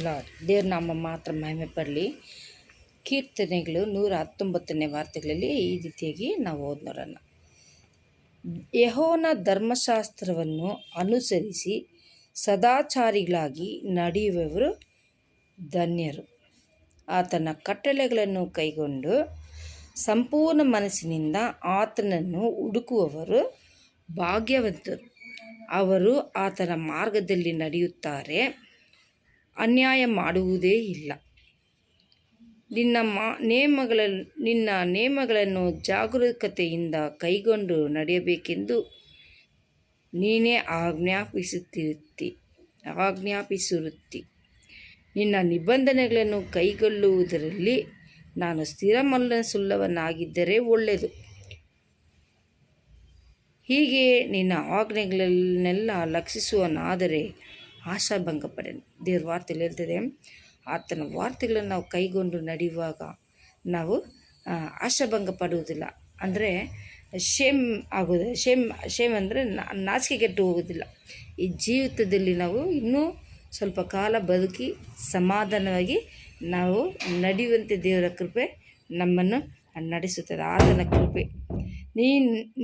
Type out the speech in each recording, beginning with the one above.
Lord. ದೇವ್ರ ನಾಮ ಮಾತ್ರ ಮಹಿಮೆ ಪಡಲಿ. ಕೀರ್ತನೆಗಳು 119ನೇ ವಾರ್ತೆಗಳಲ್ಲಿ ಈ ರೀತಿಯಾಗಿ ನಾವು ಓದಿ ನೋಡೋಣ. ಯೆಹೋವನ ಧರ್ಮಶಾಸ್ತ್ರವನ್ನು ಅನುಸರಿಸಿ ಸದಾಚಾರಿಗಳಾಗಿ ನಡೆಯುವವರು ಧನ್ಯರು. ಆತನ ಕಟ್ಟಳೆಗಳನ್ನು ಕೈಗೊಂಡು ಸಂಪೂರ್ಣ ಮನಸ್ಸಿನಿಂದ ಆತನನ್ನು ಹುಡುಕುವವರು ಭಾಗ್ಯವಂತರು. ಅವರು ಆತನ ಮಾರ್ಗದಲ್ಲಿ ನಡೆಯುತ್ತಾರೆ, ಅನ್ಯಾಯ ಮಾಡುವುದೇ ಇಲ್ಲ. ನಿನ್ನ ನೇಮಗಳನ್ನು ಜಾಗರೂಕತೆಯಿಂದ ಕೈಗೊಂಡು ನಡೆಯಬೇಕೆಂದು ನೀನೇ ಆಜ್ಞಾಪಿಸಿರುತ್ತಿ. ನಿನ್ನ ನಿಬಂಧನೆಗಳನ್ನು ಕೈಗೊಳ್ಳುವುದರಲ್ಲಿ ನಾನು ಸ್ಥಿರಮನಸ್ಸುಳ್ಳವನಾಗಿದ್ದರೆ ಒಳ್ಳೆಯದು. ಹೀಗೆ ನಿನ್ನ ಆಜ್ಞೆಗಳನ್ನೆಲ್ಲ ಲಕ್ಷಿಸುವನಾದರೆ ಆಶಾಭಂಗ ಪಡೆನು. ದೇವ್ರ ವಾರ್ತೆಯಲ್ಲಿ ಹೇಳ್ತದೆ, ಆತನ ವಾರ್ತೆಗಳನ್ನು ನಾವು ಕೈಗೊಂಡು ನಡೆಯುವಾಗ ನಾವು ಆಶಾಭಂಗ ಪಡುವುದಿಲ್ಲ. ಅಂದರೆ ಶೇಮ್ ಅಂದರೆ ನಾಚಿಕೆಗೆಟ್ಟು ಹೋಗೋದಿಲ್ಲ. ಈ ಜೀವಿತದಲ್ಲಿ ನಾವು ಇನ್ನೂ ಸ್ವಲ್ಪ ಕಾಲ ಬದುಕಿ ಸಮಾಧಾನವಾಗಿ ನಾವು ನಡೆಯುವಂತೆ ದೇವರ ಕೃಪೆ ನಮ್ಮನ್ನು ನಡೆಸುತ್ತದೆ. ಆತನ ಕೃಪೆ.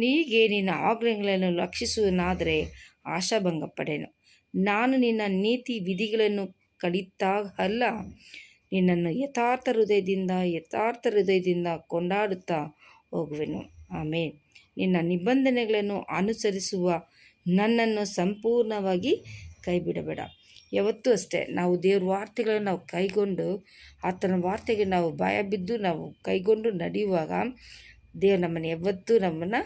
ನೀಗೆ ನಿನ್ನ ಆಜ್ಞೆಗಳನ್ನು ಲಕ್ಷಿಸುವನಾದರೆ ಆಶಾಭಂಗ ಪಡೆನು. ನಾನು ನಿನ್ನ ನೀತಿ ವಿಧಿಗಳನ್ನು ಕಲಿತಾಗಲ್ಲ ನಿನ್ನನ್ನು ಯಥಾರ್ಥ ಹೃದಯದಿಂದ ಕೊಂಡಾಡುತ್ತಾ ಹೋಗುವೆನು. ಆಮೇಲೆ ನಿನ್ನ ನಿಬಂಧನೆಗಳನ್ನು ಅನುಸರಿಸುವ ನನ್ನನ್ನು ಸಂಪೂರ್ಣವಾಗಿ ಕೈಬಿಡಬೇಡ. ಯಾವತ್ತೂ ಅಷ್ಟೇ ನಾವು ದೇವ್ರ ವಾರ್ತೆಗಳನ್ನು ನಾವು ಕೈಗೊಂಡು ಆತನ ವಾರ್ತೆಗೆ ನಾವು ಭಯ ಬಿದ್ದು ನಾವು ಕೈಗೊಂಡು ನಡೆಯುವಾಗ ದೇವ್ರು ನಮ್ಮನ್ನು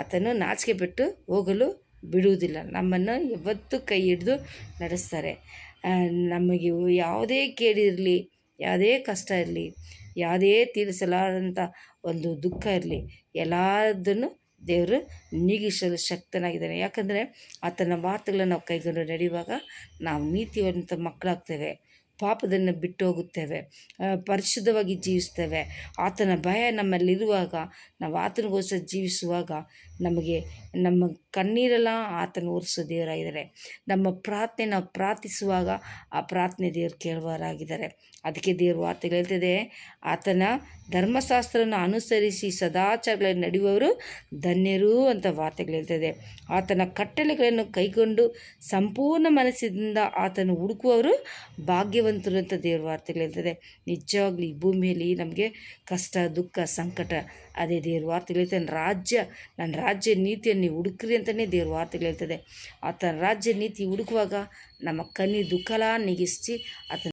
ಆತನು ನಾಚಿಕೆ ಬಿಟ್ಟು ಹೋಗಲು ಬಿಡುವುದಿಲ್ಲ. ನಮ್ಮನ್ನು ಯಾವತ್ತೂ ಕೈ ಹಿಡಿದು ನಡೆಸ್ತಾರೆ. ನಮಗೆ ಯಾವುದೇ ಕೇಳಿರಲಿ, ಯಾವುದೇ ಕಷ್ಟ ಇರಲಿ, ಯಾವುದೇ ತೀರಿಸಲಾರಂಥ ಒಂದು ದುಃಖ ಇರಲಿ, ಎಲ್ಲದನ್ನು ದೇವರು ನೀಗಿಸಲು ಶಕ್ತನಾಗಿದ್ದಾನೆ. ಯಾಕಂದರೆ ಆತನ ವಾರ್ತೆಗಳನ್ನು ನಾವು ಕೈಗೊಂಡು ನಡೆಯುವಾಗ ನಾವು ನೀತಿವಂತ ಮಕ್ಕಳಾಗ್ತೇವೆ, ಪಾಪದನ್ನು ಬಿಟ್ಟು ಹೋಗುತ್ತೇವೆ, ಪರಿಶುದ್ಧವಾಗಿ ಜೀವಿಸ್ತೇವೆ. ಆತನ ಭಯ ನಮ್ಮಲ್ಲಿರುವಾಗ ನಾವು ಆತನಿಗೋಸ್ಕರ ಜೀವಿಸುವಾಗ ನಮಗೆ ನಮ್ಮ ಕಣ್ಣೀರೆಲ್ಲ ಆತನ ಒರೆಸೋ ದೇವರಾಗಿದ್ದಾರೆ. ನಮ್ಮ ಪ್ರಾರ್ಥನೆ ನಾವು ಪ್ರಾರ್ಥಿಸುವಾಗ ಆ ಪ್ರಾರ್ಥನೆ ದೇವರು ಕೇಳುವವರಾಗಿದ್ದಾರೆ. ಅದಕ್ಕೆ ದೇವ್ರ ವಾರ್ತೆಗಳು ಹೇಳ್ತದೆ, ಆತನ ಧರ್ಮಶಾಸ್ತ್ರವನ್ನು ಅನುಸರಿಸಿ ಸದಾಚಾರಗಳಲ್ಲಿ ನಡೆಯುವವರು ಧನ್ಯರು ಅಂತ ವಾರ್ತೆಗಳು ಹೇಳ್ತದೆ. ಆತನ ಕಟ್ಟಳೆಗಳನ್ನು ಕೈಗೊಂಡು ಸಂಪೂರ್ಣ ಮನಸ್ಸಿನಿಂದ ಆತನು ಹುಡುಕುವವರು ಭಾಗ್ಯವಂತರು ಅಂತ ದೇವ್ರ ವಾರ್ತೆಗಳು ಹೇಳ್ತದೆ. ನಿಜವಾಗ್ಲೂ ಈ ಭೂಮಿಯಲ್ಲಿ ನಮಗೆ ಕಷ್ಟ, ದುಃಖ, ಸಂಕಟ, ಅದೇ ದೇವ್ರ ವಾರ್ತೆಗಳು ಹೇಳ್ತದೆ. ನನ್ನ ರಾಜ್ಯ ನೀತಿಯನ್ನು ಹುಡುಕ್ರಿ ಅಂತಲೇ ದೇವ್ರ ವಾರ್ತೆಗಳು ಹೇಳ್ತದೆ. ಆತನ ರಾಜ್ಯ ನೀತಿ ಹುಡುಕುವಾಗ ನಮ್ಮ ಕಣ್ಣೀರು ದುಃಖ ನೀಗಿಸಿ ಆತನ